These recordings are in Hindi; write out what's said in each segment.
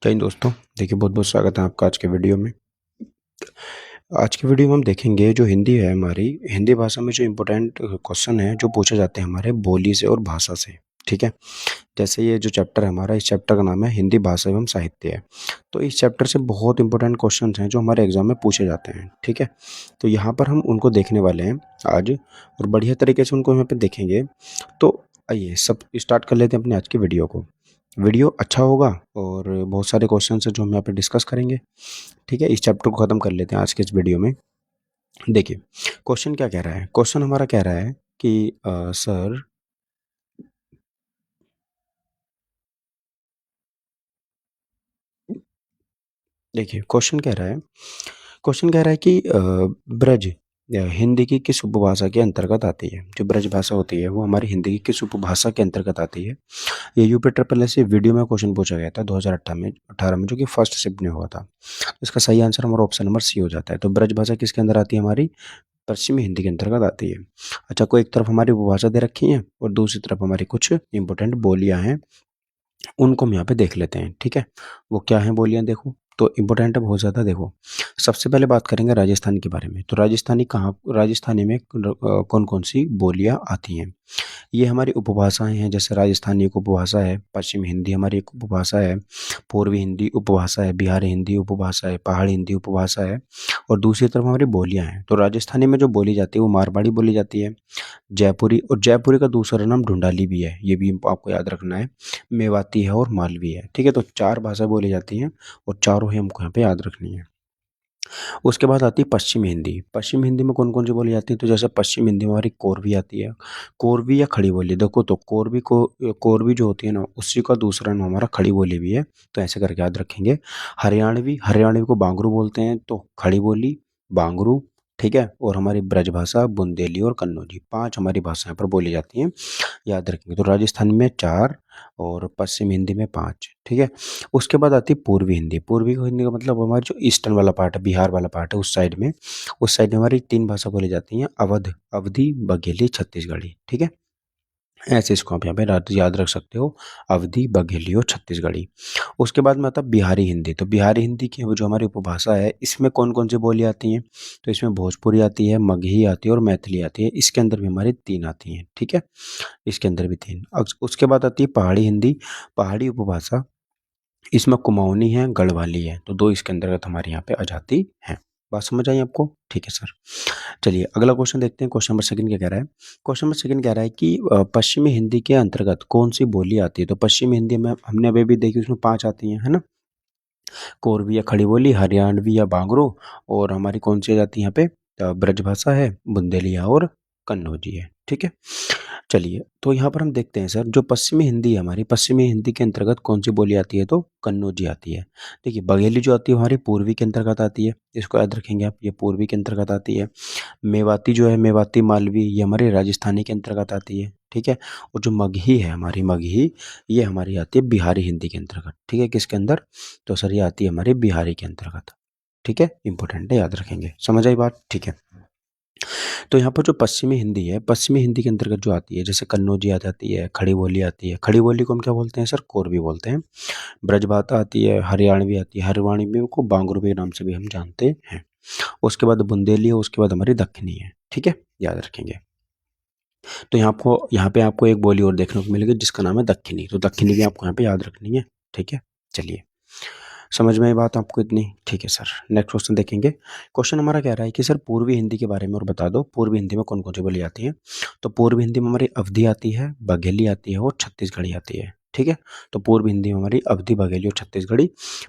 जय हिंद दोस्तों। देखिए, बहुत बहुत स्वागत है आपका आज के वीडियो में। आज की वीडियो में हम देखेंगे जो हिंदी है हमारी, हिंदी भाषा में जो इम्पोर्टेंट क्वेश्चन है जो पूछे जाते हैं हमारे बोली से और भाषा से। ठीक है, जैसे ये जो चैप्टर है हमारा, इस चैप्टर का नाम है हिंदी भाषा एवं साहित्य है। तो इस चैप्टर से बहुत इंपॉर्टेंट क्वेश्चन हैं जो हमारे एग्जाम में पूछे जाते हैं। ठीक है, तो यहाँ पर हम उनको देखने वाले हैं आज, और बढ़िया तरीके से उनको यहाँ पे देखेंगे। तो आइए सब स्टार्ट कर लेते हैं अपने आज की वीडियो को। वीडियो अच्छा होगा और बहुत सारे क्वेश्चन है जो हम यहाँ पे डिस्कस करेंगे। ठीक है, इस चैप्टर को ख़त्म कर लेते हैं आज के इस वीडियो में। देखिए, क्वेश्चन क्या कह रहा है। क्वेश्चन हमारा कह रहा है कि सर, देखिए क्वेश्चन कह रहा है कि ब्रज हिंदी की किस उपभाषा के अंतर्गत आती है। जो ब्रज भाषा होती है वो हमारी हिंदी की किस उपभाषा के अंतर्गत आती है। ये यूपी ट्रिपल एस वीडियो में क्वेश्चन पूछा गया था 2018 में, जो कि फर्स्ट शिफ्ट में हुआ था। इसका सही आंसर हमारा ऑप्शन नंबर सी हो जाता है। तो ब्रज भाषा किसके अंदर आती है, हमारी पश्चिमी हिंदी के अंतर्गत आती है। अच्छा, कोई एक तरफ हमारी उपभाषा दे रखी है और दूसरी तरफ हमारी कुछ इंपॉर्टेंट बोलियां हैं, उनको हम यहाँ पे देख लेते हैं। ठीक है, वो क्या है बोलियां, देखो तो इम्पोर्टेंट है बहुत ज़्यादा। देखो, सबसे पहले बात करेंगे राजस्थान के बारे में। तो राजस्थानी में कौन कौन सी बोलियां आती हैं। ये हमारी उपभाषाएं हैं, जैसे राजस्थानी एक उपभाषा है, पश्चिमी हिंदी हमारी एक उपभाषा है, पूर्वी हिंदी उपभाषा है, बिहारी हिंदी उपभाषा है, पहाड़ी हिंदी उपभाषा है, और दूसरी तरफ हमारी बोलियां हैं। तो राजस्थानी में जो बोली जाती है वो मारवाड़ी बोली जाती है, जयपुरी, और जयपुरी का दूसरा नाम ढूंढाली भी है, ये भी आपको याद रखना है, मेवाती है और मालवी है। ठीक है, तो चार भाषा बोली जाती हैं और चारों ही हमको यहाँ पे याद रखनी है। उसके बाद आती है पश्चिमी हिंदी। पश्चिमी हिंदी में कौन कौन सी बोली जाती है, तो जैसे पश्चिमी हिंदी में हमारी कोरवी आती है। कोरवी या खड़ी बोली, देखो तो कोरवी जो होती है ना, उसी का दूसरा नाम हमारा खड़ी बोली भी है। तो ऐसे करके याद रखेंगे। हरियाणवी को बांगरू बोलते हैं, तो खड़ी बोली, बांगरू। ठीक है, और हमारी ब्रजभाषा बुंदेली और कन्नौजी, पांच हमारी भाषाएं पर बोली जाती हैं, याद रखेंगे। तो राजस्थान में चार और पश्चिम हिंदी में पाँच। ठीक है, उसके बाद आती है पूर्वी हिंदी। पूर्वी हिंदी का मतलब हमारी जो ईस्टर्न वाला पार्ट है, बिहार वाला पार्ट है, उस साइड में हमारी तीन भाषा बोली जाती हैं, अवधी, बघेली, छत्तीसगढ़ी। ठीक है, ऐसे इसको आप यहाँ पे याद रख सकते हो, अवधी, बघेली और छत्तीसगढ़ी। उसके बाद में आता है बिहारी हिंदी। तो बिहारी हिंदी की वो जो हमारी उपभाषा है, इसमें कौन कौन सी बोली आती हैं, तो इसमें भोजपुरी आती है, मगही आती है और मैथिली आती है। इसके अंदर भी हमारी तीन आती हैं। ठीक है, इसके अंदर भी तीन। उसके बाद आती है पहाड़ी हिंदी, पहाड़ी उपभाषा। इसमें कुमाऊनी है, गढ़वाली है, तो दो इसके अंतर्गत हमारे यहाँ पे आ जाती हैं। बात समझ आई आपको? ठीक है सर। चलिए अगला क्वेश्चन देखते हैं। क्वेश्चन नंबर सेकंड क्या कह रहा है। क्वेश्चन नंबर सेकंड कह रहा है कि पश्चिमी हिंदी के अंतर्गत कौन सी बोली आती है। तो पश्चिमी हिंदी में हमने अभी भी देखी, उसमें पांच आती हैं, है ना। कोरवी या खड़ी बोली, हरियाणवी या बांगरू, और हमारी कौन सी आ जाती है यहाँ पे, ब्रजभाषा है, बुंदेलिया और कन्नौजी है। ठीक है, चलिए तो यहाँ पर हम देखते हैं सर, जो पश्चिमी हिंदी है हमारी, पश्चिमी हिंदी के अंतर्गत कौन सी बोली आती है, तो कन्नौजी आती है। देखिए, बघेली जो आती है हमारी पूर्वी के अंतर्गत आती है, इसको याद रखेंगे आप, ये पूर्वी के अंतर्गत आती है। मेवाती जो है, मेवाती मालवी, ये हमारे राजस्थानी के अंतर्गत आती है। ठीक है, और जो मगही है हमारी, मगही, ये हमारी आती है बिहारी हिंदी के अंतर्गत। ठीक है, किसके अंदर, तो सर ये आती है हमारी बिहारी के अंतर्गत। ठीक है, इंपॉर्टेंट है, याद रखेंगे। समझ आई बात? ठीक है, तो यहाँ पर जो पश्चिमी हिंदी है, पश्चिमी हिंदी के अंतर्गत जो आती है, जैसे कन्नौजी आ जाती है, खड़ी बोली आती है। खड़ी बोली को हम क्या बोलते हैं सर, कोरवी बोलते हैं। ब्रजभाषा आती है, हरियाणवी आती है, हरियाणवी को बांगरू के नाम से भी हम जानते हैं। उसके बाद बुंदेली है, उसके बाद हमारी दक्षिणी है। ठीक है, याद रखेंगे। तो यहाँ पे आपको एक बोली और देखने को मिलेगी जिसका नाम है दक्षिणी। तो दक्षिणी भी आपको यहाँ पे याद रखनी है। ठीक है, चलिए समझ में आई बात आपको इतनी? ठीक है सर। नेक्स्ट क्वेश्चन देखेंगे। क्वेश्चन हमारा कह रहा है कि सर पूर्वी हिंदी के बारे में और बता दो, पूर्वी हिंदी में कौन कौन सी बोली आती है। तो पूर्वी हिंदी में हमारी अवधी आती है, बघेली आती है और छत्तीसगढ़ी आती है। ठीक है, तो पूर्व हिंदी में हमारी अवधी, बघेली और छत्तीसगढ़ी।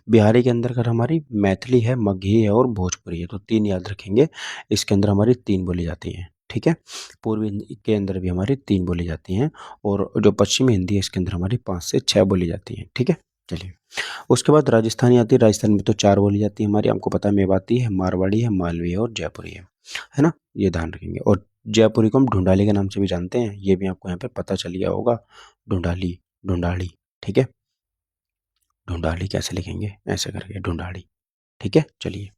बिहारी के अंदर कर हमारी मैथिली है, मगही है और भोजपुरी है। तो तीन याद रखेंगे, इसके अंदर हमारी तीन बोली जाती हैं। ठीक है, पूर्वी हिंदी के अंदर भी हमारी तीन बोली जाती हैं, और जो पश्चिमी हिंदी है इसके अंदर हमारी 5 से 6 बोली जाती हैं। ठीक है, चलिए उसके बाद राजस्थानी आती है। राजस्थान में तो चार बोली जाती है हमारी, हमको पता है, मेवाती है, मारवाड़ी है, मालवी है और जयपुरी है ना। ये ध्यान रखेंगे। और जयपुरी को हम ढूंढाली के नाम से भी जानते हैं, ये भी आपको यहाँ पे पता चल गया होगा। ढूंढाली, ढूंढाड़ी। ठीक है, ढूंढाली कैसे लिखेंगे, ऐसे करके ढूंढाड़ी। ठीक है, चलिए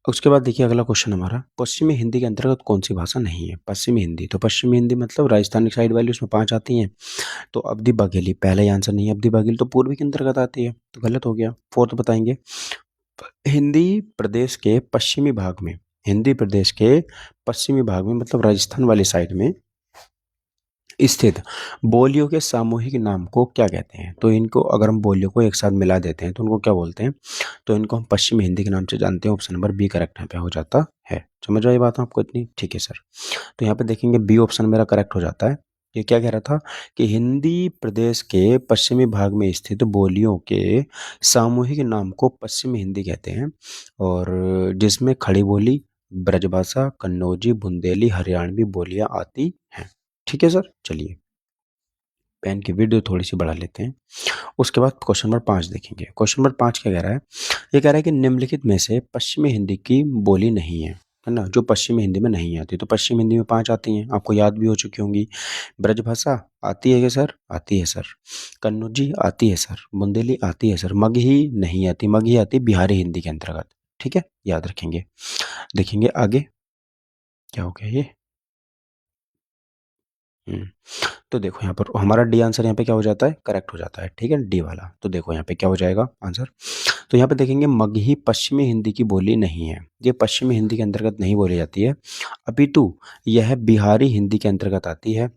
उसके बाद देखिए अगला क्वेश्चन हमारा, पश्चिमी हिंदी के अंतर्गत कौन सी भाषा नहीं है? पश्चिमी हिंदी, तो पश्चिमी हिंदी मतलब राजस्थानी साइड वाली, उसमें 5 आती हैं। तो अवधी बघेली पहला ही आंसर नहीं है, अवधी बघेली तो पूर्वी के अंतर्गत आती है, तो गलत हो गया। फोर्थ बताएंगे, हिंदी प्रदेश के पश्चिमी भाग में, हिंदी प्रदेश के पश्चिमी भाग में मतलब राजस्थान वाली साइड में स्थित बोलियों के सामूहिक नाम को क्या कहते हैं? तो इनको अगर हम बोलियों को एक साथ मिला देते हैं तो उनको क्या बोलते हैं? तो इनको हम पश्चिमी हिंदी के नाम से जानते हैं। ऑप्शन नंबर बी करेक्ट यहाँ पे हो जाता है। समझ आई बात आपको इतनी? ठीक है सर। तो यहाँ पे देखेंगे बी ऑप्शन मेरा करेक्ट हो जाता है। ये क्या कह रहा था कि हिंदी प्रदेश के पश्चिमी भाग में स्थित बोलियों के सामूहिक नाम को पश्चिमी हिंदी कहते हैं, और जिसमें खड़ी बोली, ब्रजभाषा, कन्नौजी, बुंदेली, हरियाणवी बोलियां आती हैं। ठीक है सर, चलिए पेन की वीडियो थोड़ी सी बढ़ा लेते हैं। उसके बाद क्वेश्चन नंबर 5 देखेंगे। क्वेश्चन नंबर 5 क्या कह रहा है? ये कह रहा है कि निम्नलिखित में से पश्चिमी हिंदी की बोली नहीं है ना, जो पश्चिमी हिंदी में नहीं आती। तो पश्चिमी हिंदी में 5 आती हैं, आपको याद भी हो चुकी होंगी। ब्रजभाषा आती है क्या सर? आती है सर। कन्नौजी आती है सर। बुंदेली आती है सर। मगही नहीं आती, मगही आती है बिहारी हिंदी के अंतर्गत। ठीक है, याद रखेंगे। देखेंगे आगे क्या हो गया ये। हम्म तो देखो यहाँ पर हमारा डी आंसर यहाँ पे क्या हो जाता है? करेक्ट हो जाता है। ठीक है, डी वाला। तो देखो यहाँ पे क्या हो जाएगा आंसर। तो यहाँ पे देखेंगे मगही पश्चिमी हिंदी की बोली नहीं है, ये पश्चिमी हिंदी के अंतर्गत नहीं बोली जाती है, अपितु यह बिहारी हिंदी के अंतर्गत आती है।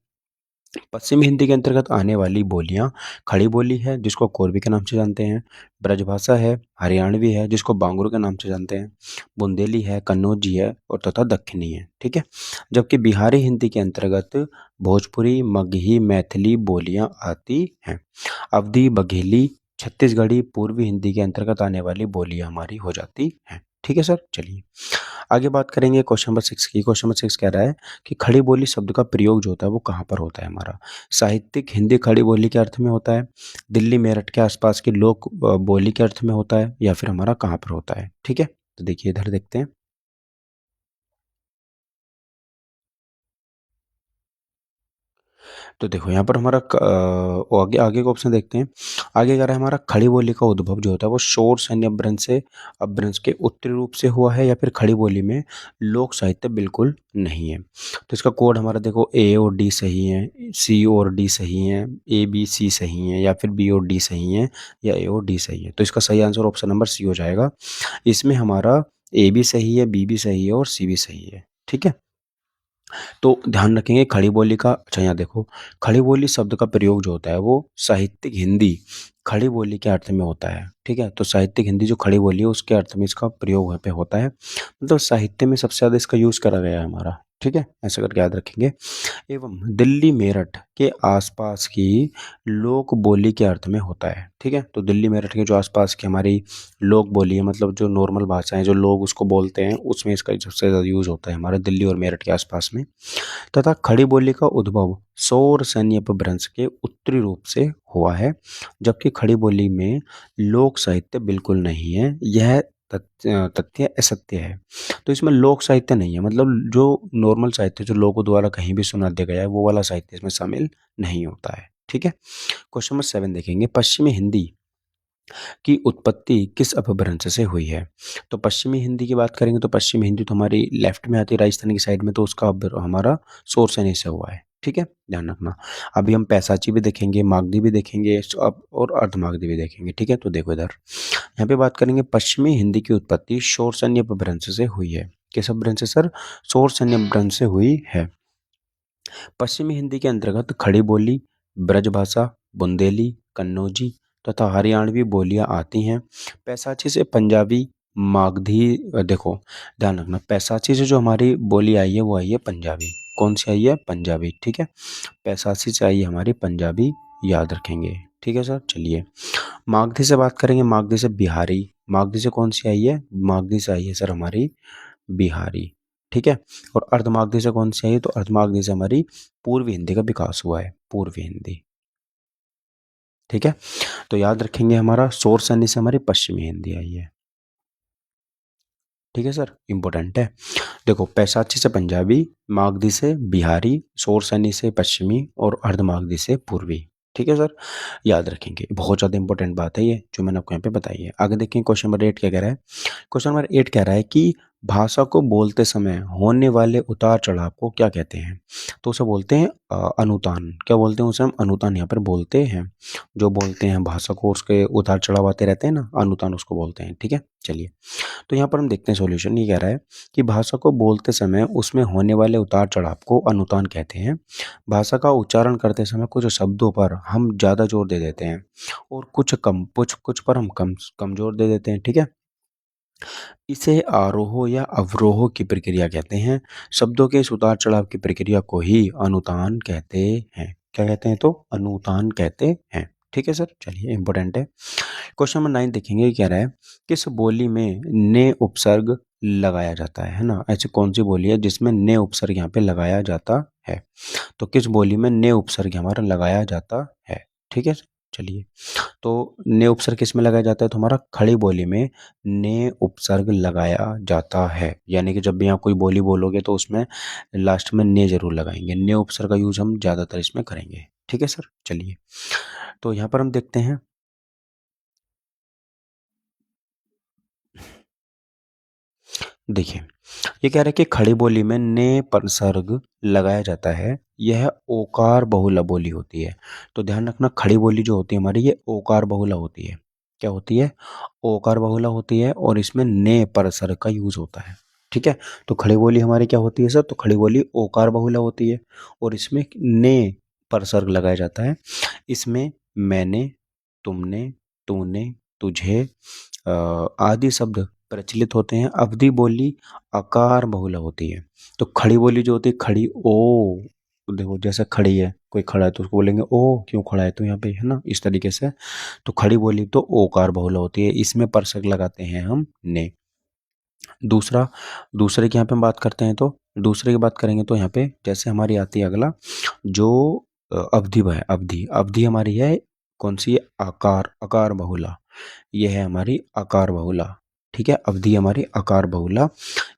पश्चिमी हिंदी के अंतर्गत आने वाली बोलियां खड़ी बोली है, जिसको कोरबी के नाम से जानते हैं, ब्रजभाषा है, हरियाणवी है, जिसको बांगुर के नाम से जानते हैं, बुंदेली है, कन्नौजी है और तथा दक्षिणी है। ठीक है, जबकि बिहारी हिंदी के अंतर्गत भोजपुरी, मगही, मैथिली बोलियां आती हैं। अवधी, बघेली, छत्तीसगढ़ी पूर्वी हिंदी के अंतर्गत आने वाली बोलियां हमारी हो जाती हैं। ठीक है सर, चलिए आगे बात करेंगे क्वेश्चन नंबर 6 की। क्वेश्चन नंबर 6 कह रहा है कि खड़ी बोली शब्द का प्रयोग जो होता है वो कहाँ पर होता है हमारा? साहित्यिक हिंदी खड़ी बोली के अर्थ में होता है, दिल्ली मेरठ के आसपास की लोक बोली के अर्थ में होता है, या फिर हमारा कहाँ पर होता है? ठीक है, तो देखिए इधर देखते हैं। तो देखो यहाँ पर हमारा आगे आगे का ऑप्शन देखते हैं। आगे कह रहा है हमारा खड़ी बोली का उद्भव जो होता है वो शोर सैन्य अपभ्रंश से अपभ्रंश के उत्तरी रूप से हुआ है, या फिर खड़ी बोली में लोक साहित्य बिल्कुल नहीं है। तो इसका कोड हमारा देखो ए और डी सही है, सी और डी सही है, ए बी सी सही है, या फिर बी और डी सही है, या ए और डी सही है। तो इसका सही आंसर ऑप्शन नंबर सी हो जाएगा। इसमें हमारा ए भी सही है, बी भी सही है और सी भी सही है। ठीक है, तो ध्यान रखेंगे खड़ी बोली का। अच्छा यहाँ देखो, खड़ी बोली शब्द का प्रयोग जो होता है वो साहित्यिक हिंदी खड़ी बोली के अर्थ में होता है। ठीक है, तो साहित्यिक हिंदी जो खड़ी बोली है उसके अर्थ में इसका प्रयोग वहाँ पे होता है, मतलब साहित्य में सबसे ज़्यादा इसका यूज़ करा गया है हमारा। ठीक है, ऐसा करके याद रखेंगे। एवं दिल्ली मेरठ के आसपास की लोक बोली के अर्थ में होता है। ठीक है, तो दिल्ली मेरठ के जो आसपास की हमारी लोक बोली है, मतलब जो नॉर्मल भाषा है जो लोग उसको बोलते हैं, उसमें इसका सबसे ज़्यादा यूज़ होता है हमारे दिल्ली और मेरठ के आसपास में। तथा खड़ी बोली का उद्भव सौर सैन्य अपभ्रंश के उत्तरी रूप से हुआ है, जबकि खड़ी बोली में लोक साहित्य बिल्कुल नहीं है। यह तथ्य असत्य है। तो इसमें लोक साहित्य नहीं है, मतलब जो नॉर्मल साहित्य जो लोगों द्वारा कहीं भी सुना दिया गया है वो वाला साहित्य इसमें शामिल नहीं होता है। ठीक है, क्वेश्चन नंबर 7 देखेंगे। पश्चिमी हिंदी की उत्पत्ति किस अपभ्रंश से हुई है? तो पश्चिमी हिंदी की बात करेंगे तो पश्चिमी हिंदी तो हमारी लेफ्ट में आती है, राजस्थान की साइड में, तो उसका हमारा सोर्स यानी से हुआ है। ठीक है, ध्यान रखना। अभी हम पैसाची भी देखेंगे, मागधी भी देखेंगे अब और अर्धमागधी भी देखेंगे। ठीक है, तो देखो इधर यहाँ पे बात करेंगे पश्चिमी हिंदी की उत्पत्ति शोरसैन्य अपभ्रंश से हुई है। किस अपभ्रंश से सर? शोरसैन्य अपभ्रंश से हुई है। पश्चिमी हिंदी के अंतर्गत खड़ी बोली, ब्रजभाषा, बुंदेली, कन्नौजी तथा हरियाणवी बोलियां आती हैं। पैसाची से पंजाबी, मागधी देखो ध्यान रखना, पैसाची से जो हमारी बोली आई है वो आई है पंजाबी। कौन सी आई है? पंजाबी। ठीक है, पैसाची से आई है हमारी पंजाबी, याद रखेंगे। ठीक है सर, चलिए मागधी से बात करेंगे। मागधी से बिहारी, मागधी से कौन सी आई है? मागधी से आई है सर हमारी बिहारी। ठीक है, और अर्धमागधी से कौन सी आई है? तो अर्धमागधी से हमारी पूर्वी हिंदी का विकास हुआ है, पूर्वी हिंदी। ठीक है, तो याद रखेंगे हमारा सोर सैनी से हमारी पश्चिमी हिंदी आई है। ठीक है सर, इंपॉर्टेंट है। देखो पैसाची से पंजाबी, मागधी से बिहारी, सोर सैनी से पश्चिमी और अर्धमागधी से पूर्वी। ठीक है सर, याद रखेंगे, बहुत ज़्यादा इंपॉर्टेंट बात है ये जो मैंने आपको यहाँ पे बताई है। आगे देखें क्वेश्चन नंबर 8 क्या कह रहा है। क्वेश्चन नंबर 8 कह रहा है कि भाषा को बोलते समय होने वाले उतार-चढ़ाव को क्या कहते हैं? तो उसे बोलते हैं अनुतान। क्या बोलते हैं उसे हम? अनुतान यहाँ पर बोलते हैं। जो बोलते हैं भाषा को उसके उतार-चढ़ाव आते रहते हैं ना, अनुतान उसको बोलते हैं, ठीक है? चलिए, तो यहाँ पर हम देखते हैं सॉल्यूशन। ये कह रहा है कि भाषा को बोलते समय उसमें होने वाले उतार-चढ़ाव को अनुतान कहते हैं। भाषा का उच्चारण करते समय कुछ शब्दों पर हम ज़्यादा जोर दे देते हैं और कुछ पर हम कम जोर दे देते हैं, ठीक है? इसे आरोह या अवरोह की प्रक्रिया कहते हैं। शब्दों के इस उतार-चढ़ाव की प्रक्रिया को ही अनुतान कहते हैं। क्या कहते हैं तो? अनुतान कहते हैं। ठीक है सर? चलिए इम्पोर्टेंट है। क्वेश्चन नंबर 9 देखेंगे, ये कह रहा है किस बोली में ने उपसर्ग लगाया जाता है ना? ऐसी कौन-सी बोली है जिसमें ने उपसर्ग यहाँ पे लगाया जाता है? तो किस बोली में ने उपसर्ग हमारा लगाया जाता है? ठीक है? चलिए, तो ने उपसर्ग किस में लगाया जाता है? तो हमारा खड़ी बोली में ने उपसर्ग लगाया जाता है। यानी कि जब भी आप कोई बोली बोलोगे तो उसमें लास्ट में ने ज़रूर लगाएँगे। ने उपसर्ग का यूज़ हम ज़्यादातर इसमें करेंगे। ठीक है सर? चलिए, तो यहाँ पर हम देखते हैं, देखिए, ये कह रहा है कि खड़ी बोली में ने उपसर्ग लगाया जाता है। यह ओकार बहुला बोली होती है। तो ध्यान रखना, खड़ी बोली जो होती है हमारी, ये ओकार बहुला होती है। क्या होती है? ओकार बहुला होती है और इसमें ने उपसर्ग का यूज़ होता है। ठीक है? तो खड़ी बोली हमारी क्या होती है सर? तो खड़ी बोली ओकार बहुला होती है और इसमें ने उपसर्ग लगाया जाता है। इसमें मैंने, तुमने, तूने, तुझे आदि शब्द प्रचलित होते हैं। अवधि बोली आकार बहुला होती है। तो खड़ी बोली जो होती है, खड़ी ओ, देखो जैसे खड़ी है, कोई खड़ा है तो उसको बोलेंगे ओ, क्यों खड़ा है तो यहाँ पे, है ना, इस तरीके से। तो खड़ी बोली तो ओकार बहुला होती है, इसमें परसक लगाते हैं हम ने। दूसरा, दूसरे की यहाँ पे हम बात करते हैं, तो दूसरे की बात करेंगे तो यहाँ पे जैसे हमारी आती है अगला, जो अवधि है, अवधि अवधि हमारी है कौन सी है? आकार, आकार बहुला। ये है हमारी आकार बहुला। ठीक है? अवधि हमारी आकार बहुला।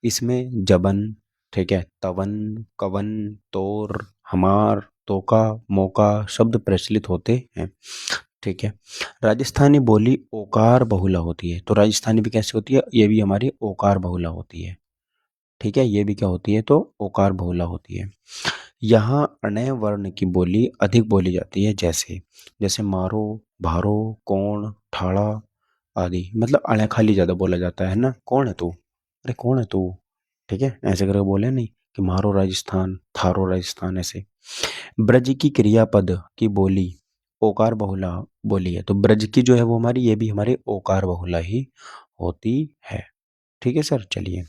इसमें जबन, ठीक है, तवन, कवन, तोर, हमार, तोका, मौका शब्द प्रचलित होते हैं। ठीक है? राजस्थानी बोली ओकार बहुला होती है। तो राजस्थानी भी कैसे होती है? ये भी हमारी ओकार बहुला होती है। ठीक है? ये भी क्या होती है? तो ओकार बहुला होती है। यहाँ अण्य वर्ण की बोली अधिक बोली जाती है, जैसे जैसे मारो, भारो, कौन, ठाड़ा आदि। मतलब अण्य खाली ज़्यादा बोला जाता है ना? कौन है तू? अरे कौन है तू? ठीक है? ऐसे करके बोले नहीं कि मारो राजस्थान, थारो राजस्थान, ऐसे। ब्रज की क्रियापद की बोली ओकार बहुला बोली है। तो ब्रज की जो है वो हमारी, ये भी हमारी ओकार बहुला ही होती है। ठीक है सर? चलिए,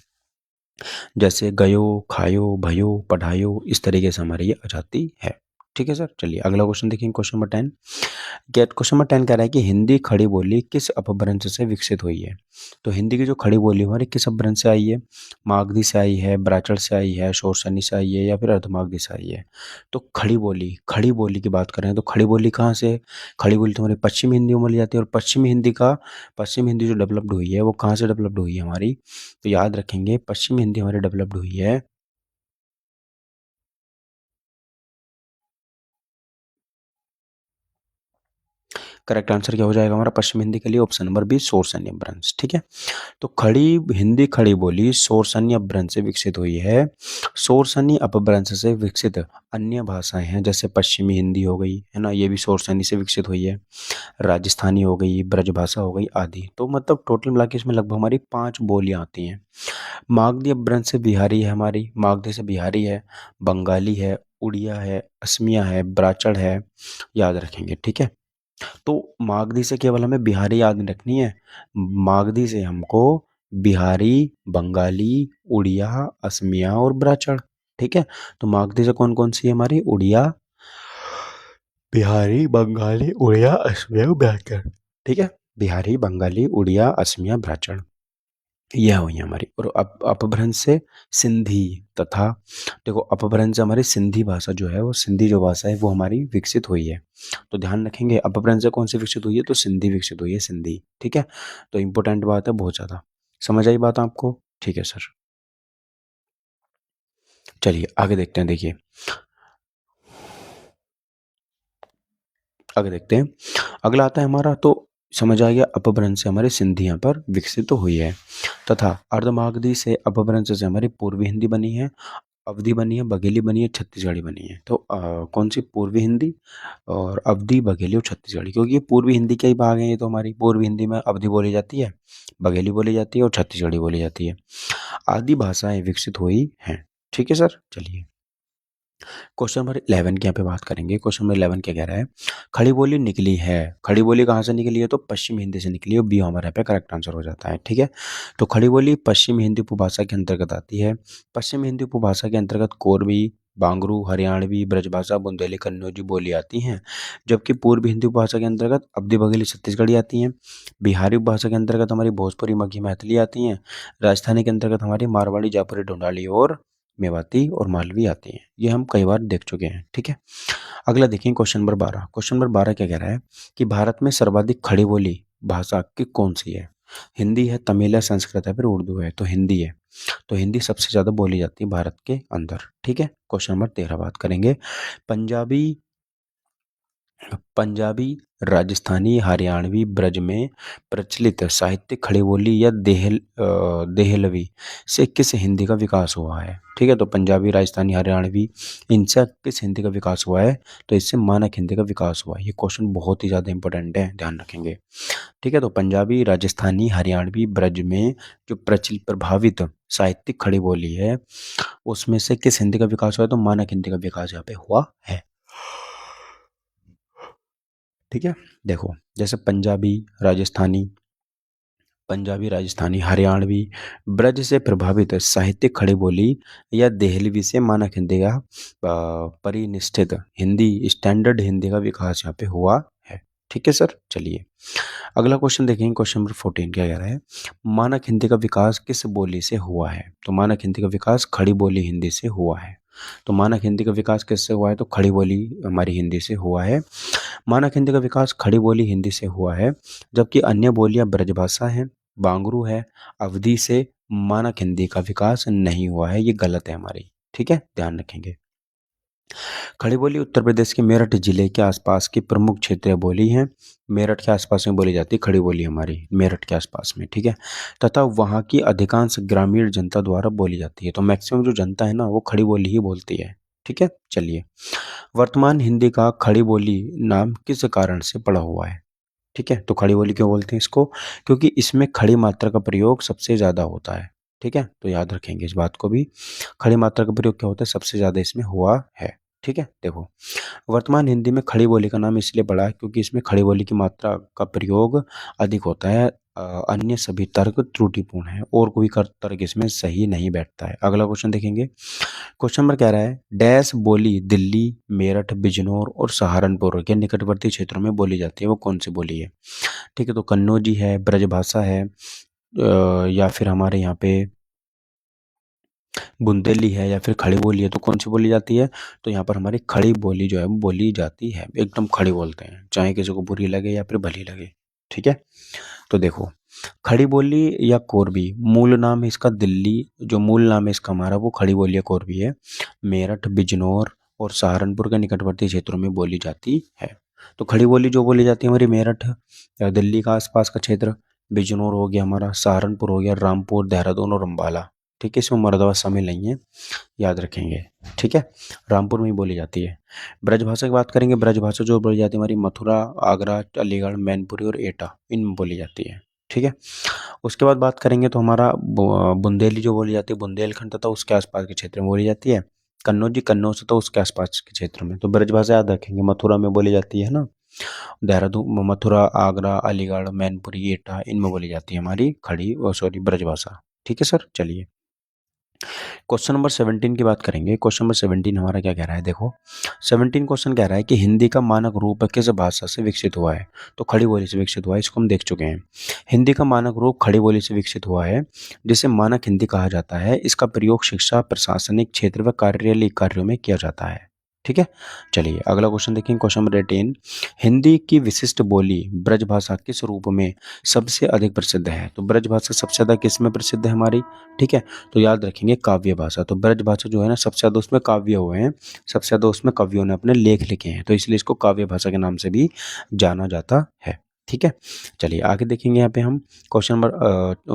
जैसे गयो, खायो, भयो, पढ़ायो, इस तरीके से हमारी ये आ जाती है। ठीक है सर? चलिए अगला क्वेश्चन देखेंगे, क्वेश्चन नंबर 10। क्वेश्चन नंबर 10 कह रहा है कि हिंदी खड़ी बोली किस अपभ्रंश से विकसित हुई है? तो हिंदी की जो खड़ी बोली हमारी किस अपभ्रंश से आई है? मागधी से आई है, ब्राचल से आई है, शोरसनी से आई है, या फिर अर्धमागधी से आई है? तो खड़ी बोली की बात करें तो खड़ी बोली कहाँ से है? खड़ी बोली तो हमारी पश्चिमी हिंदी में बोली जाती है, और पश्चिमी हिंदी जो डेवलप्ड हुई है वो कहाँ से डेवलप्ड हुई है हमारी? तो याद रखेंगे, पश्चिमी हिंदी हमारी डेवलप्ड हुई है, करेक्ट आंसर क्या हो जाएगा हमारा पश्चिम हिंदी के लिए? ऑप्शन नंबर बी, शोरसनी अपभ्रंश। ठीक है? तो हिंदी खड़ी बोली शोरसनी अपभ्रंश से विकसित हुई है। शोरसनी अपभ्रंश से विकसित अन्य भाषाएं हैं, जैसे पश्चिमी हिंदी हो गई, है ना, ये भी शोरसनी से विकसित हुई है। राजस्थानी हो गई, ब्रजभाषा हो गई आदि। तो मतलब टोटल मिला के इसमें लगभग हमारी 5 बोलियां आती हैं। मागधी अपभ्रंश से बिहारी है हमारी, मागधी से बिहारी है, बंगाली है, उड़िया है, असमिया है, ब्राचड़ है, याद रखेंगे। ठीक है? तो मागधी से केवल हमें बिहारी याद नहीं रखनी है, मागधी से हमको बिहारी, बंगाली, उड़िया, असमिया और ब्राचड़। ठीक है? तो मागधी से कौन कौन सी है हमारी? उड़िया, बिहारी, बंगाली, उड़िया, असमिया, ब्राचड़। ठीक है? बिहारी, बंगाली, उड़िया, असमिया, ब्राचड़, यह हुई हमारी। और अपभ्रंश से सिंधी तथा, देखो अपभ्रंश से हमारी सिंधी भाषा जो है, वो सिंधी जो भाषा है वो हमारी विकसित हुई है। तो ध्यान रखेंगे, अपभ्रंश से कौन सी विकसित हुई है? तो सिंधी विकसित हुई है, सिंधी। ठीक है? तो इंपॉर्टेंट बात है बहुत ज़्यादा। समझ आई बात आपको? ठीक है सर। चलिए आगे देखते हैं, देखिए आगे देखते हैं। अगला आता है हमारा, तो समझ आ गया। अपभ्रंश से हमारी सिंधी यहाँ पर विकसित हुई है तथा अर्धमागधी से अपभ्रंश से हमारी पूर्वी हिंदी बनी है, अवधी बनी है, बघेली बनी है, छत्तीसगढ़ी बनी है। तो कौन सी? पूर्वी हिंदी और अवधी, बघेली और छत्तीसगढ़ी, क्योंकि ये पूर्वी हिंदी के ही भाग हैं। ये तो हमारी पूर्वी हिंदी में अवधी बोली जाती है, बघेली बोली जाती है और छत्तीसगढ़ी बोली जाती है। आदि भाषाएं विकसित हुई हैं। ठीक है सर, चलिए क्वेश्चन नंबर 11 की यहाँ पे बात करेंगे। क्वेश्चन नंबर 11 क्या कह रहा है? खड़ी बोली निकली है। खड़ी बोली कहाँ से निकली है? तो पश्चिम हिंदी से निकली है। बी हमारे यहाँ पे करेक्ट आंसर हो जाता है। ठीक है, तो खड़ी बोली पश्चिम हिंदी उपभाषा के अंतर्गत आती है। पश्चिम हिंदी उपभाषा के अंतर्गत कोरवी, बांगरू, हरियाणवी, ब्रजभाषा, बुंदेली, कन्नौजी बोली आती हैं, जबकि पूर्वी हिंदी उपभाषा के अंतर्गत अवधी, बघेली, छत्तीसगढ़ी आती हैं। बिहारी उपभाषा के अंतर्गत हमारी भोजपुरी, मगही, मैथिली आती हैं। राजस्थानी के अंतर्गत हमारी मारवाड़ी, जयपुरी, ढूंढाली और मेवाती और मालवी आती हैं। ये हम कई बार देख चुके हैं। ठीक है, अगला देखिए क्वेश्चन नंबर 12। क्वेश्चन नंबर 12 क्या कह रहा है कि भारत में सर्वाधिक खड़ी बोली भाषा की कौन सी है? हिंदी है, तमिल है, संस्कृत है, फिर उर्दू है। तो हिंदी है। तो हिंदी सबसे ज्यादा बोली जाती है भारत के अंदर। ठीक है, क्वेश्चन नंबर 13 बात करेंगे। पंजाबी पंजाबी, राजस्थानी, हरियाणवी, ब्रज में प्रचलित साहित्यिक खड़ी बोली या देहलवी से किस हिंदी का विकास हुआ है? ठीक है, तो पंजाबी, राजस्थानी, हरियाणवी, इनसे किस हिंदी का विकास हुआ है? तो इससे मानक हिंदी का विकास हुआ है। ये क्वेश्चन बहुत ही ज़्यादा इंपॉर्टेंट है, ध्यान रखेंगे। ठीक है, तो पंजाबी, राजस्थानी, हरियाणवी, ब्रज में जो प्रचलित प्रभावित साहित्यिक खड़ी बोली है, उसमें से किस हिंदी का विकास हुआ है? तो मानक हिंदी का विकास यहाँ पे हुआ है। ठीक है, देखो जैसे पंजाबी, राजस्थानी, हरियाणवी, ब्रज से प्रभावित साहित्यिक खड़ी बोली या देहलवी से मानक हिंदी का परिनिष्ठित हिंदी, स्टैंडर्ड हिंदी का विकास यहाँ पे हुआ है। ठीक है सर, चलिए अगला क्वेश्चन देखेंगे। क्वेश्चन नंबर 14 क्या कह रहा है? मानक हिंदी का विकास किस बोली से हुआ है? तो मानक हिंदी का विकास खड़ी बोली हिंदी से हुआ है। तो मानक हिंदी का विकास किससे हुआ है? तो खड़ी बोली हमारी हिंदी से हुआ है। मानक हिंदी का विकास खड़ी बोली हिंदी से हुआ है, जबकि अन्य बोलियां ब्रजभाषा हैं, बांगरू है, अवधी से मानक हिंदी का विकास नहीं हुआ है। ये गलत है हमारी। ठीक है, ध्यान रखेंगे। खड़ी बोली उत्तर प्रदेश के मेरठ जिले के आसपास की प्रमुख क्षेत्रीय बोली है। मेरठ के आसपास में बोली जाती है खड़ी बोली हमारी, मेरठ के आसपास में। ठीक है, तथा वहाँ की अधिकांश ग्रामीण जनता द्वारा बोली जाती है। तो मैक्सिमम जो जनता है ना, वो खड़ी बोली ही बोलती है। ठीक है, चलिए वर्तमान हिंदी का खड़ी बोली नाम किस कारण से पड़ा हुआ है? ठीक है, तो खड़ी बोली क्यों बोलते हैं इसको? क्योंकि इसमें खड़ी मात्रा का प्रयोग सबसे ज़्यादा होता है। ठीक है, तो याद रखेंगे इस बात को भी। खड़ी मात्रा का प्रयोग क्या होता है? सबसे ज़्यादा इसमें हुआ है। ठीक है, देखो वर्तमान हिंदी में खड़ी बोली का नाम इसलिए पड़ा है क्योंकि इसमें खड़ी बोली की मात्रा का प्रयोग अधिक होता है। अन्य सभी तर्क त्रुटिपूर्ण है और कोई तर्क इसमें सही नहीं बैठता है। अगला क्वेश्चन देखेंगे। क्वेश्चन नंबर कह रहा है डैश बोली दिल्ली, मेरठ, बिजनौर और सहारनपुर के निकटवर्ती क्षेत्रों में बोली जाती है। वो कौन सी बोली है? ठीक है, तो कन्नौजी है, ब्रजभाषा है, या फिर हमारे यहाँ पे बुंदेली है, या फिर खड़ी बोली है। तो कौन सी बोली जाती है? तो यहाँ पर हमारी खड़ी बोली जो है वो बोली जाती है। एकदम खड़ी बोलते हैं, चाहे किसी को बुरी लगे या फिर भली लगे। ठीक है, तो देखो खड़ी बोली या कोरबी मूल नाम है इसका दिल्ली, जो मूल नाम है इसका हमारा वो खड़ी बोली या कोरबी है। मेरठ, बिजनौर और सहारनपुर के निकटवर्ती क्षेत्रों में बोली जाती है। तो खड़ी बोली जो बोली जाती है हमारी मेरठ या दिल्ली का आसपास का क्षेत्र, बिजनौर हो गया हमारा, सहारनपुर हो गया, रामपुर, देहरादून और अम्बाला। ठीक है, इसमें मरदवा शामिल नहीं है, याद रखेंगे। ठीक है, रामपुर में ही बोली जाती है। ब्रजभाषा की बात करेंगे। ब्रजभाषा जो बोली जाती है हमारी मथुरा, आगरा, अलीगढ़, मैनपुरी और एटा, इनमें बोली जाती है। ठीक है, उसके बाद बात करेंगे तो हमारा बुंदेली जो बोली जाती है बुंदेलखंड तथा उसके आसपास के क्षेत्र में बोली जाती है। कन्नौजी, कन्नौज तथा उसके आसपास के क्षेत्र में। तो ब्रजभाषा याद रखेंगे, मथुरा में बोली जाती है ना, देहरादून, मथुरा, आगरा, अलीगढ़, मैनपुरी, एटा, इनमें बोली जाती है हमारी खड़ी सॉरी ब्रजभाषा। ठीक है सर, चलिए क्वेश्चन नंबर 17 की बात करेंगे। क्वेश्चन नंबर 17 हमारा क्या कह रहा है? देखो 17 क्वेश्चन कह रहा है कि हिंदी का मानक रूप किस भाषा से विकसित हुआ है? तो खड़ी बोली से विकसित हुआ है, इसको हम देख चुके हैं। हिंदी का मानक रूप खड़ी बोली से विकसित हुआ है, जिसे मानक हिंदी कहा जाता है। इसका प्रयोग शिक्षा, प्रशासनिक क्षेत्र व कार्यालयिक कार्यों में किया जाता है। ठीक है, चलिए अगला क्वेश्चन देखेंगे। क्वेश्चन नंबर 18, हिंदी की विशिष्ट बोली ब्रजभाषा किस रूप में सबसे अधिक प्रसिद्ध है? तो ब्रजभाषा सबसे ज्यादा किस में प्रसिद्ध है हमारी? ठीक है, तो याद रखेंगे काव्य भाषा। तो ब्रज भाषा जो है ना, सबसे ज्यादा उसमें काव्य हुए हैं, सबसे ज्यादा उसमें कवियों ने अपने लेख लिखे हैं, तो इसलिए इसको काव्य भाषा के नाम से भी जाना जाता है। ठीक है। चलिए आगे देखेंगे यहाँ पे हम क्वेश्चन नंबर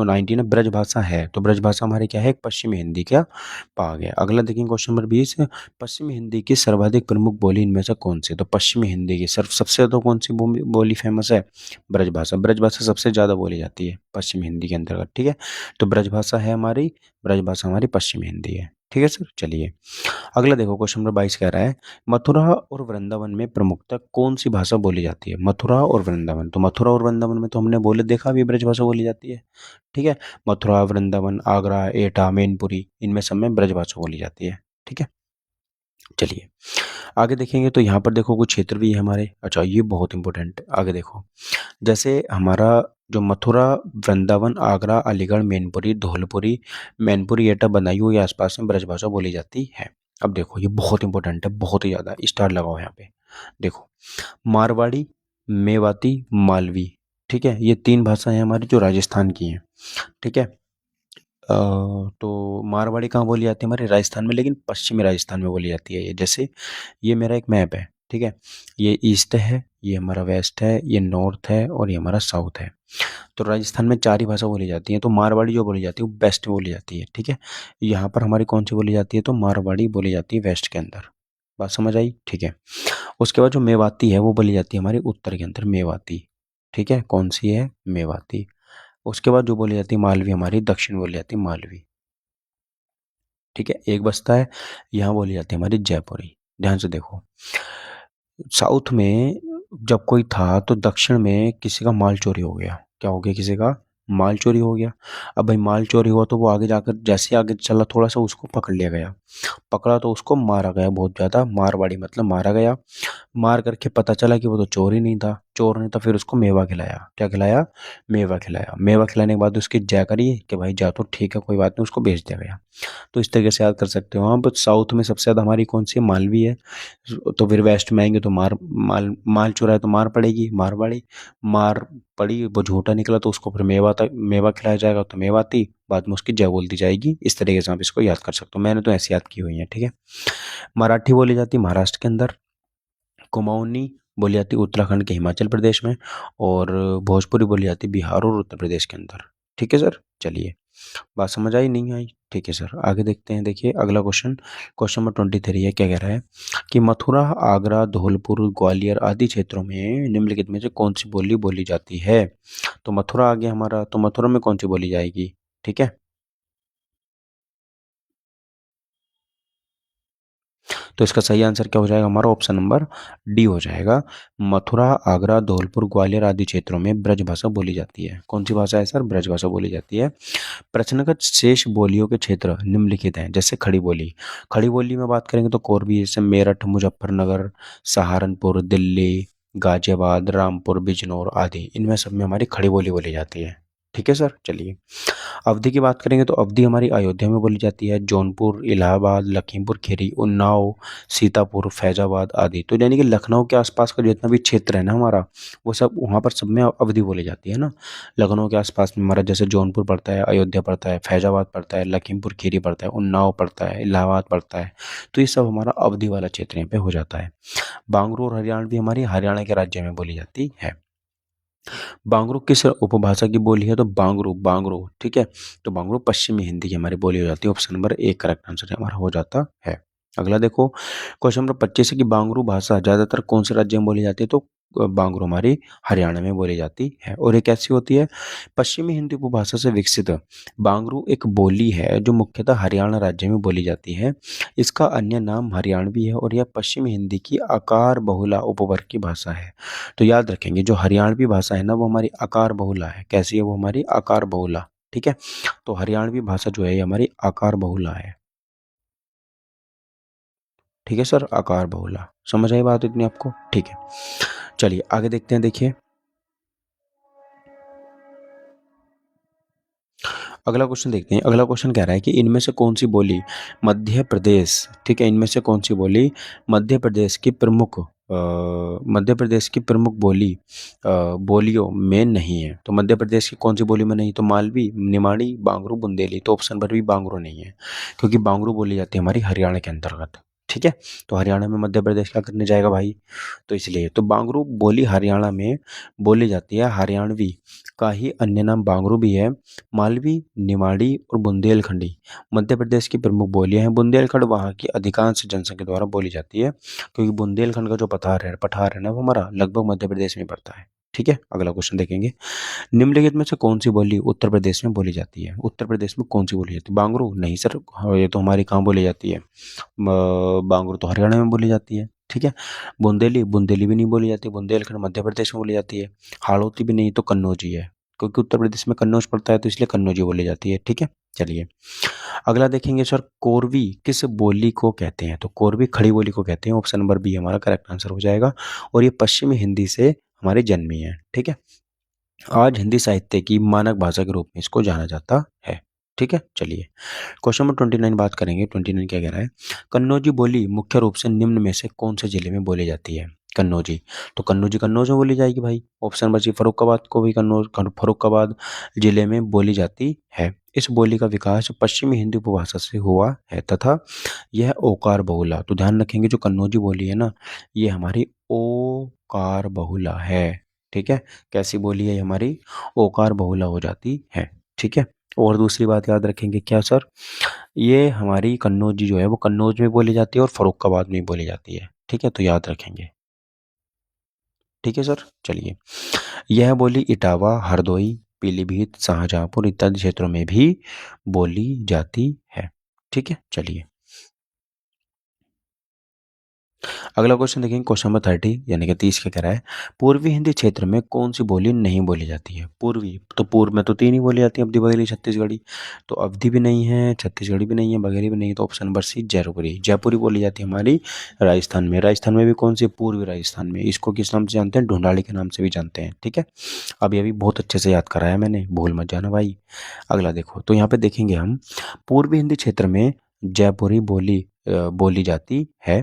19 है, ब्रज भाषा है, तो ब्रज भाषा हमारी क्या है, एक पश्चिमी हिंदी का भाग है। अगला देखेंगे क्वेश्चन नंबर 20 है, पश्चिमी हिंदी की सर्वाधिक प्रमुख बोली इनमें से कौन सी, तो पश्चिमी हिंदी की सबसे ज़्यादा कौन सी बोली फेमस है, ब्रज भाषा। ब्रज भाषा सबसे ज़्यादा बोली जाती है पश्चिमी हिंदी के अंतर्गत, ठीक है। तो ब्रज भाषा है हमारी, ब्रज भाषा हमारी पश्चिमी हिंदी है, ठीक है सर। चलिए अगला देखो क्वेश्चन नंबर 22 कह रहा है, मथुरा और वृंदावन में प्रमुखतः कौन सी भाषा बोली जाती है, मथुरा और वृंदावन। तो मथुरा और वृंदावन में तो हमने बोले देखा भी ब्रज भाषा बोली जाती है, ठीक है। मथुरा, वृंदावन, आगरा, एटा, मैनपुरी, इनमें सब में ब्रज भाषा बोली जाती है, ठीक है। चलिए आगे देखेंगे तो यहाँ पर देखो कुछ क्षेत्र भी है हमारे, अच्छा ये बहुत इंपॉर्टेंट। आगे देखो जैसे हमारा जो मथुरा, वृंदावन, आगरा, अलीगढ़, मैनपुरी, एटा, बदायूं के आसपास में ब्रजभाषा बोली जाती है। अब देखो ये बहुत इंपॉर्टेंट है, बहुत ही ज़्यादा, स्टार लगाओ यहाँ पे। देखो मारवाड़ी, मेवाती, मालवी, ठीक है, ये 3 भाषाएं हमारी जो राजस्थान की हैं, ठीक है। तो मारवाड़ी कहाँ बोली जाती है, हमारे राजस्थान में, लेकिन पश्चिमी राजस्थान में बोली जाती है ये। जैसे ये मेरा एक मैप है, ठीक है, ये ईस्ट है, ये हमारा वेस्ट है, ये नॉर्थ है और ये हमारा साउथ है। तो राजस्थान में 4 ही भाषा बोली जाती है, तो मारवाड़ी जो बोली जाती है वो वेस्ट में बोली जाती है, ठीक है। यहाँ पर हमारी कौन सी बोली जाती है, तो मारवाड़ी बोली जाती है वेस्ट के अंदर, बात समझ आई, ठीक है। उसके बाद जो मेवाती है वो बोली जाती है हमारी उत्तर के अंदर, मेवाती, ठीक है, कौन सी है, मेवाती। उसके बाद जो बोली जाती है मालवी, हमारी दक्षिण बोली जाती है मालवी, ठीक है। एक बस्ता है, यहाँ बोली जाती है हमारी जयपुरी। ध्यान से देखो, साउथ में जब कोई था तो दक्षिण में किसी का माल चोरी हो गया, क्या हो गया, किसी का माल चोरी हो गया। अब भाई माल चोरी हुआ तो वो आगे जाकर जैसे आगे चला थोड़ा सा, उसको पकड़ लिया गया, पकड़ा तो उसको मारा गया, बहुत ज़्यादा, मारवाड़ी मतलब मारा गया। मार करके पता चला कि वो तो चोर ही नहीं था, चोर नहीं था, फिर उसको मेवा खिलाया, क्या खिलाया, मेवा खिलाया। मेवा खिलाने के बाद उसकी जय करी कि भाई जा तो ठीक है कोई बात नहीं, उसको भेज दिया गया। तो इस तरीके से याद कर सकते हो। हाँ बट साउथ में सबसे ज़्यादा हमारी कौन सी है, मालवी है। तो फिर वेस्ट में आएंगे तो माल चुराए तो मार पड़ेगी, मारवाड़ी। मार पड़ी, वो झूठा निकला तो उसको फिर मेवा खिलाया जाएगा तो मेवाती, बाद में उसकी जय बोल दी जाएगी। इस तरीके से आप इसको याद कर सकते हो, मैंने तो ऐसे याद की हुई है, ठीक है। मराठी बोली जाती है महाराष्ट्र के अंदर, कुमाऊनी बोली जाती है उत्तराखंड के हिमाचल प्रदेश में, और भोजपुरी बोली जाती है बिहार और उत्तर प्रदेश के अंदर, ठीक है सर। चलिए बात समझ आई, नहीं आई, ठीक है सर। आगे देखते हैं, देखिए अगला क्वेश्चन, क्वेश्चन नंबर 23 है, क्या कह रहा है कि मथुरा, आगरा, धौलपुर, ग्वालियर आदि क्षेत्रों में निम्नलिखित में से कौन सी बोली बोली जाती है। तो मथुरा आ गया हमारा, तो मथुरा में कौन सी बोली जाएगी, ठीक है। तो इसका सही आंसर क्या हो जाएगा हमारा, ऑप्शन नंबर डी हो जाएगा। मथुरा, आगरा, धौलपुर, ग्वालियर आदि क्षेत्रों में ब्रज भाषा बोली जाती है। कौन सी भाषा है सर, ब्रज भाषा बोली जाती है। प्रश्नगत शेष बोलियों के क्षेत्र निम्नलिखित हैं, जैसे खड़ी बोली। खड़ी बोली में बात करेंगे तो कोरबी, जैसे मेरठ, मुजफ्फरनगर, सहारनपुर, दिल्ली, गाजियाबाद, रामपुर, बिजनौर आदि, इनमें सब में हमारी खड़ी बोली बोली जाती है, ठीक है सर। चलिए अवधि की बात करेंगे तो अवधि हमारी अयोध्या में बोली जाती है, जौनपुर, इलाहाबाद, लखीमपुर खीरी, उन्नाव, सीतापुर, फैजाबाद आदि। तो यानी कि लखनऊ के आसपास का जितना भी क्षेत्र है ना हमारा, वो सब वहाँ पर सब में अवधि बोली जाती है ना। लखनऊ के आसपास में हमारा जैसे जौनपुर पड़ता है, अयोध्या पड़ता है, फैजाबाद पड़ता है, लखीमपुर खीरी पड़ता है, उन्नाव पड़ता है, इलाहाबाद पड़ता है। तो ये सब हमारा अवधि वाला क्षेत्र यहाँ पे हो जाता है। बांगरू और हरियाणवी हमारी हरियाणा के राज्य में बोली जाती है। बांगरू किस उपभाषा की बोली है, तो बांगरू, बांगरू, ठीक है। तो बांगरू पश्चिमी हिंदी की हमारी बोली हो जाती है, option number A correct answer हमारा हो जाता है। अगला देखो क्वेश्चन नंबर 25 है कि बांगरू भाषा ज्यादातर कौन से राज्य में बोली जाती है, तो बांगरू हमारी हरियाणा में बोली जाती है। और ये कैसी होती है, पश्चिमी हिंदी उपभाषा से विकसित बांगरू एक बोली है जो मुख्यतः हरियाणा राज्य में बोली जाती है। इसका अन्य नाम हरियाणवी है और यह पश्चिमी हिंदी की आकार बहुला उपवर्ग की भाषा है। तो याद रखेंगे जो हरियाणवी भाषा है ना वो हमारी आकार बहुला है। कैसी है वो, हमारी आकार बहुला, ठीक है। तो हरियाणवी भाषा जो है ये हमारी आकार बहुला है, ठीक है सर, आकार बहुला। समझ आई बात इतनी आपको, ठीक है। चलिए आगे देखते हैं, देखिए अगला क्वेश्चन देखते हैं। अगला क्वेश्चन कह रहा है कि इनमें से कौन सी बोली मध्य प्रदेश, ठीक है, इनमें से कौन सी बोली मध्य प्रदेश की प्रमुख मध्य प्रदेश की प्रमुख बोलियों में नहीं है। तो मध्य प्रदेश की कौन सी बोली में नहीं, तो मालवी, निमाड़ी, बांगरू, बुंदेली। तो ऑप्शन पर भी बांगरू नहीं है, क्योंकि बांगरू बोली जाती है हमारी हरियाणा के अंतर्गत, ठीक है। तो हरियाणा में मध्य प्रदेश क्या करने जाएगा भाई? तो इसलिए तो बांगरू बोली हरियाणा में बोली जाती है। हरियाणवी का ही अन्य नाम बांगरू भी है। मालवी, निमाड़ी और बुंदेलखंडी मध्य प्रदेश की प्रमुख बोलियां हैं। बुंदेलखंड वहाँ की अधिकांश जनसंख्या द्वारा बोली जाती है, क्योंकि बुंदेलखंड का जो पठार है ना, वो हमारा लगभग मध्य प्रदेश में पड़ता है। ठीक है, अगला क्वेश्चन देखेंगे। निम्नलिखित में से कौन सी बोली उत्तर प्रदेश में बोली जाती है? उत्तर प्रदेश में कौन सी बोली जाती है? बांगरू नहीं सर, हाँ, ये तो हमारी कहाँ बोली जाती है? बांगरू तो हरियाणा में बोली जाती है। ठीक है। बुंदेली, बुंदेली भी नहीं बोली जाती। बुंदेलखंड मध्य प्रदेश में बोली जाती है। हाड़ौती भी नहीं, तो कन्नौजी है, क्योंकि उत्तर प्रदेश में कन्नौज पड़ता है, तो इसलिए कन्नौजी बोली जाती है। ठीक है, चलिए अगला देखेंगे सर। कोरवी किस बोली को कहते हैं? तो कोरवी खड़ी बोली को कहते हैं। ऑप्शन नंबर बी हमारा करेक्ट आंसर हो जाएगा। और ये पश्चिमी हिंदी से हमारे जन्मी है। ठीक है। आज हिंदी साहित्य की मानक भाषा के रूप में इसको जाना जाता है। ठीक है, चलिए क्वेश्चन नंबर 29 बात करेंगे। 29 क्या कह रहा है? कन्नौजी बोली मुख्य रूप से निम्न में से कौन से जिले में बोली जाती है? कन्नौजी, तो कन्नौजी कन्नौज में बोली जाएगी भाई। ऑप्शन नंबर सी फर्रुखाबाद को भी फर्रुखाबाद जिले में बोली जाती है। इस बोली का विकास पश्चिमी हिंदी उपभाषा से हुआ है तथा यह ओकार बहुला, तो ध्यान रखेंगे जो कन्नौजी बोली है ना, ये हमारी ओकार बहुला है। ठीक है, कैसी बोली है? हमारी ओकार बहुला हो जाती है। ठीक है। और दूसरी बात याद रखेंगे क्या सर? ये हमारी कन्नौजी जो है वो कन्नौज में बोली जाती है और फर्रुखाबाद में बोली जाती है। ठीक है, तो याद रखेंगे। ठीक है सर, चलिए यह बोली इटावा, हरदोई, पीलीभीत, शाहजहांपुर इत्यादि क्षेत्रों में भी बोली जाती है। ठीक है, चलिए अगला क्वेश्चन देखेंगे। क्वेश्चन नंबर 30 यानी कि 30 क्या कह रहा है? पूर्वी हिंदी क्षेत्र में कौन सी बोली नहीं बोली जाती है? पूर्वी, तो पूर्व में तो तीन ही बोली जाती है, अवधी, बघेली, छत्तीसगढ़ी। तो अवधी भी नहीं है, छत्तीसगढ़ी भी नहीं है, बघेली भी नहीं है, तो ऑप्शन नंबर सी जयपुरी। जयपुरी बोली जाती है हमारी राजस्थान में। राजस्थान में भी कौन सी? पूर्वी राजस्थान में। इसको किस नाम से जानते हैं? ढूंढाड़ी के नाम से भी जानते हैं। ठीक है, अब ये भी बहुत अच्छे से याद कराया मैंने, भूल मत जाना भाई। अगला देखो, तो यहाँ पे देखेंगे हम पूर्वी हिंदी क्षेत्र में जयपुरी बोली बोली जाती है।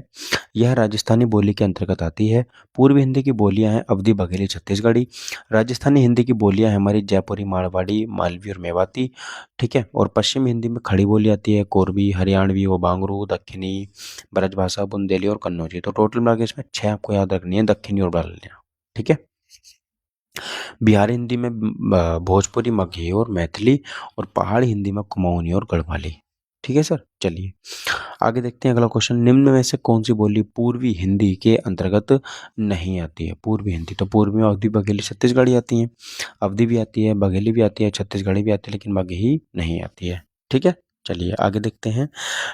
यह राजस्थानी बोली के अंतर्गत आती है। पूर्वी हिंदी की बोलियां हैं अवधी, बघेली, छत्तीसगढ़ी। राजस्थानी हिंदी की बोलियां हैं हमारी जयपुरी, मारवाड़ी, मालवी और मेवाती। ठीक है। और पश्चिमी हिंदी में खड़ी बोली आती है कोरबी, हरियाणवी व बांगरू, दक्षिणी ब्रजभाषा, बुंदेली और कन्नौजी। तो टोटल मिला के इसमें 6 आपको याद रखनी है, दक्षिणी और बाल्य। ठीक है। बिहारी हिंदी में भोजपुरी, मगही और मैथिली। और पहाड़ी हिंदी में कुमाऊनी और गढ़वाली। ठीक है सर, चलिए आगे देखते हैं अगला क्वेश्चन। निम्न में से कौन सी बोली पूर्वी हिंदी के अंतर्गत नहीं आती है? पूर्वी हिंदी, तो पूर्वी में अवधी, बघेली, छत्तीसगढ़ी आती है। अवधी भी आती है, बघेली भी आती है, छत्तीसगढ़ी भी आती है, लेकिन मगही नहीं आती है। ठीक है, चलिए आगे देखते हैं।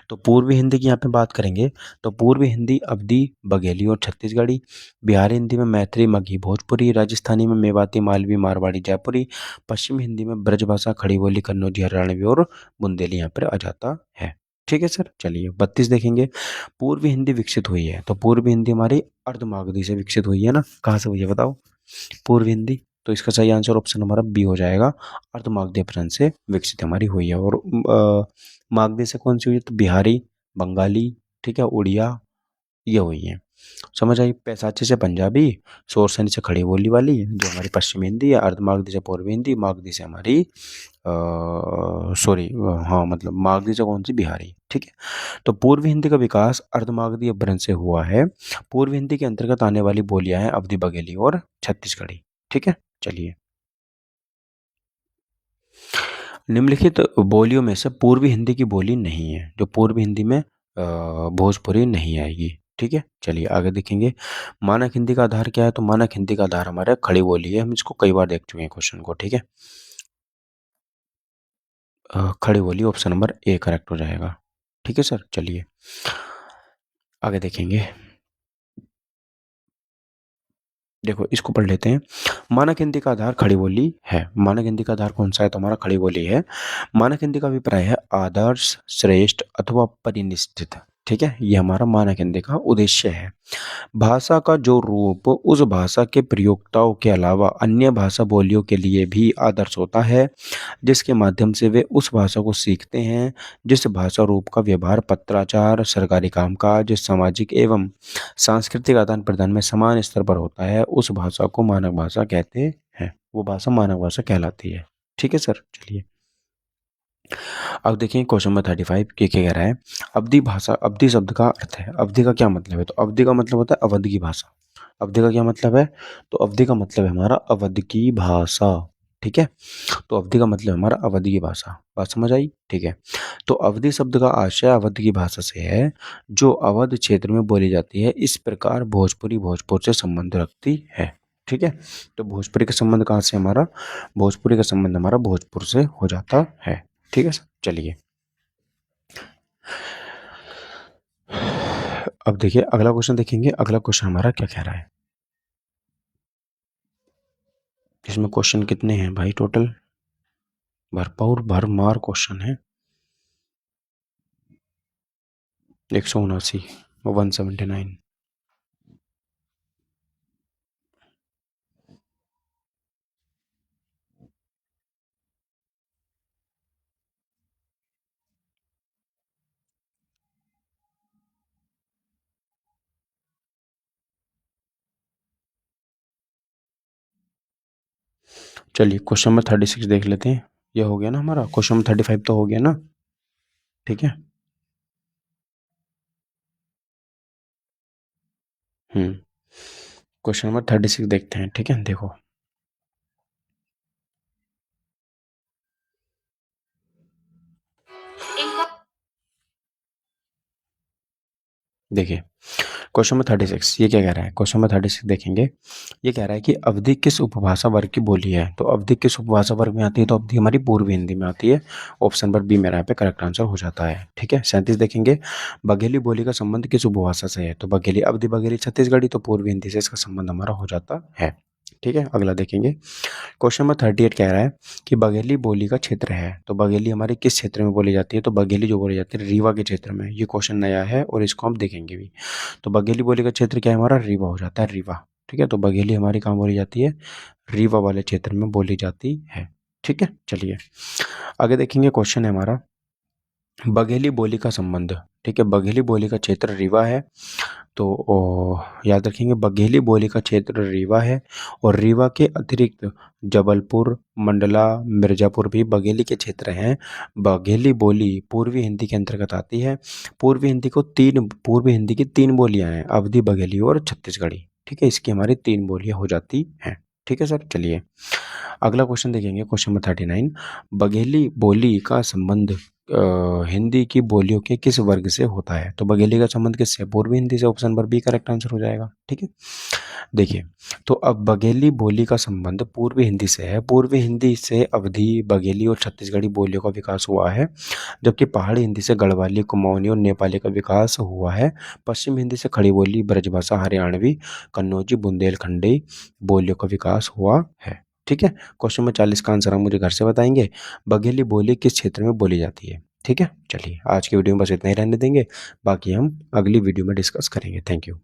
तो पूर्वी हिंदी की यहाँ पे बात करेंगे, तो पूर्वी हिंदी अवधी, बघेली और छत्तीसगढ़ी। बिहारी हिंदी में मैथिली, मगही, भोजपुरी। राजस्थानी में मेवाती, मालवी, मारवाड़ी, जयपुरी। पश्चिमी हिंदी में ब्रजभाषा, खड़ी बोली, कन्नौजी, हरियाणवी और बुंदेली यहाँ पर आ जाता है। ठीक है सर, चलिए 32 देखेंगे। पूर्वी हिंदी विकसित हुई है, तो पूर्वी हिंदी हमारी अर्धमागधी से विकसित हुई है ना। कहाँ से हुई है बताओ? पूर्व हिंदी, तो इसका सही आंसर ऑप्शन हमारा बी हो जाएगा। अर्धमागधी अपभ्रंश से विकसित हमारी हुई है। और मागधी से कौन सी हुई है? तो बिहारी, बंगाली, ठीक है, उड़िया, ये हुई है। समझ आई? पैसाचे से पंजाबी, शोरसनी से खड़ी बोली वाली जो हमारी पश्चिमी हिंदी है, अर्धमागधी से पूर्वी हिंदी, मागधी से हमारी सॉरी, हाँ मतलब मागधी से कौन सी? बिहारी। ठीक है। तो पूर्वी हिंदी का विकास अर्धमागधी अपभ्रंश से हुआ है। पूर्वी हिंदी के अंतर्गत आने वाली बोलियां हैं अवधी, बघेली और छत्तीसगढ़ी। ठीक है, चलिए निम्नलिखित बोलियों में से पूर्वी हिंदी की बोली नहीं है, जो पूर्वी हिंदी में भोजपुरी नहीं आएगी। ठीक है, चलिए आगे देखेंगे। मानक हिंदी का आधार क्या है? तो मानक हिंदी का आधार हमारा खड़ी बोली है। हम इसको कई बार देख चुके हैं क्वेश्चन को। ठीक है, खड़ी बोली ऑप्शन नंबर ए करेक्ट हो जाएगा। ठीक है सर, चलिए आगे देखेंगे। देखो इसको पढ़ लेते हैं। मानक हिंदी का आधार खड़ी बोली है। मानक हिंदी का आधार कौन सा है? तो हमारा खड़ी बोली है। मानक हिंदी का अभिप्राय है आदर्श, श्रेष्ठ अथवा परिनिष्ठित। ठीक है, ये हमारा मानक हिंदी का उद्देश्य है। भाषा का जो रूप उस भाषा के प्रयोक्ताओं के अलावा अन्य भाषा बोलियों के लिए भी आदर्श होता है, जिसके माध्यम से वे उस भाषा को सीखते हैं। जिस भाषा रूप का व्यवहार पत्राचार, सरकारी कामकाज, सामाजिक एवं सांस्कृतिक आदान प्रदान में समान स्तर पर होता है, उस भाषा को मानक भाषा कहते हैं। वो भाषा मानक भाषा कहलाती है। ठीक है सर, चलिए अब देखिए क्वेश्चन नंबर 35 ये क्या कह रहा है? अवधि भाषा, अवधि शब्द का अर्थ है। अवधि का क्या मतलब है? तो अवधि का मतलब होता है अवध की भाषा। अवधि का क्या मतलब है? तो अवधि का मतलब है हमारा अवध की भाषा। ठीक है? तो अवधि का मतलब है हमारा अवध की भाषा। बात समझ आई? ठीक है। तो अवधि शब्द का आशय अवध की भाषा से है, जो अवध क्षेत्र में बोली जाती है। इस प्रकार भोजपुरी भोजपुर से संबंध रखती है। ठीक है? तो भोजपुरी का संबंध कहाँ से हमारा? भोजपुरी का संबंध हमारा भोजपुर से हो जाता है। ठीक है सर? चलिए। अब देखिए अगला क्वेश्चन देखेंगे। अगला क्वेश्चन हमारा क्या कह रहा है? इसमें क्वेश्चन कितने हैं भाई? टोटल भरपूर भरमार क्वेश्चन है। 179, 179। चलिए क्वेश्चन नंबर 36 देख लेते हैं। ये हो गया ना हमारा? क्वेश्चन नंबर 35 तो हो गया ना? ठीक है। क्वेश्चन नंबर 36 देखते हैं। ठीक है, देखो। देखिए क्वेश्चन नंबर 36 ये क्या कह रहा है? क्वेश्चन नंबर 36 देखेंगे। ये कह रहा है कि अवधि किस उपभाषा वर्ग की बोली है? तो अवधि किस उपभाषा वर्ग में आती है? तो अवधि हमारी पूर्वी हिंदी में आती है। ऑप्शन नंबर बी मेरा यहाँ पे करेक्ट आंसर हो जाता है। ठीक है। 37 देखेंगे। बघेली बोली का संबंध किस उपभाषा से है? तो बघेली अवधि बघेली छत्तीसगढ़ी, तो पूर्वी हिंदी से इसका संबंध हमारा हो जाता है। ठीक है। अगला देखेंगे। क्वेश्चन नंबर 38 कह रहा है कि बघेली बोली का क्षेत्र है। तो बघेली हमारी किस क्षेत्र में बोली जाती है? तो बघेली जो बोली जाती है रीवा के क्षेत्र में। ये क्वेश्चन नया है और इसको हम देखेंगे भी। तो बघेली बोली का क्षेत्र क्या है हमारा? रीवा हो जाता है, रीवा। ठीक है। तो बघेली हमारी कहाँ बोली जाती है? रीवा वाले क्षेत्र में बोली जाती है। ठीक है। चलिए आगे देखेंगे। क्वेश्चन है हमारा बघेली बोली का संबंध। ठीक है। बघेली बोली का क्षेत्र रीवा है। तो याद रखेंगे बघेली बोली का क्षेत्र रीवा है, और रीवा के अतिरिक्त जबलपुर, मंडला, मिर्जापुर भी बघेली के क्षेत्र हैं। बघेली बोली पूर्वी हिंदी के अंतर्गत आती है। पूर्वी हिंदी की तीन बोलियां हैं, अवधी, बघेली और छत्तीसगढ़ी। ठीक है। इसकी हमारी तीन बोलियां हो जाती हैं। ठीक है सर। चलिए अगला क्वेश्चन देखेंगे। Question number 39। बघेली बोली का संबंध हिंदी की बोलियों के किस वर्ग से होता है? तो बघेली का संबंध किससे? पूर्वी हिंदी से। Option number B correct answer हो जाएगा। ठीक है। देखिए तो अब बघेली बोली का संबंध पूर्वी हिंदी से है। पूर्वी हिंदी से अवधी, बघेली और छत्तीसगढ़ी बोलियों का विकास हुआ है, जबकि पहाड़ी हिंदी से गढ़वाली, कुमाऊनी और नेपाली का विकास हुआ है। पश्चिम हिंदी से खड़ी बोली, ब्रजभाषा, हरियाणवी, कन्नौजी, बुंदेलखंडी बोलियों का विकास हुआ है। ठीक है। क्वेश्चन नंबर 40 का आंसर हम मुझे घर से बताएंगे। बघेली बोली किस क्षेत्र में बोली जाती है? ठीक है। चलिए आज की वीडियो में बस इतना ही रहने देंगे, बाकी हम अगली वीडियो में डिस्कस करेंगे। Thank you.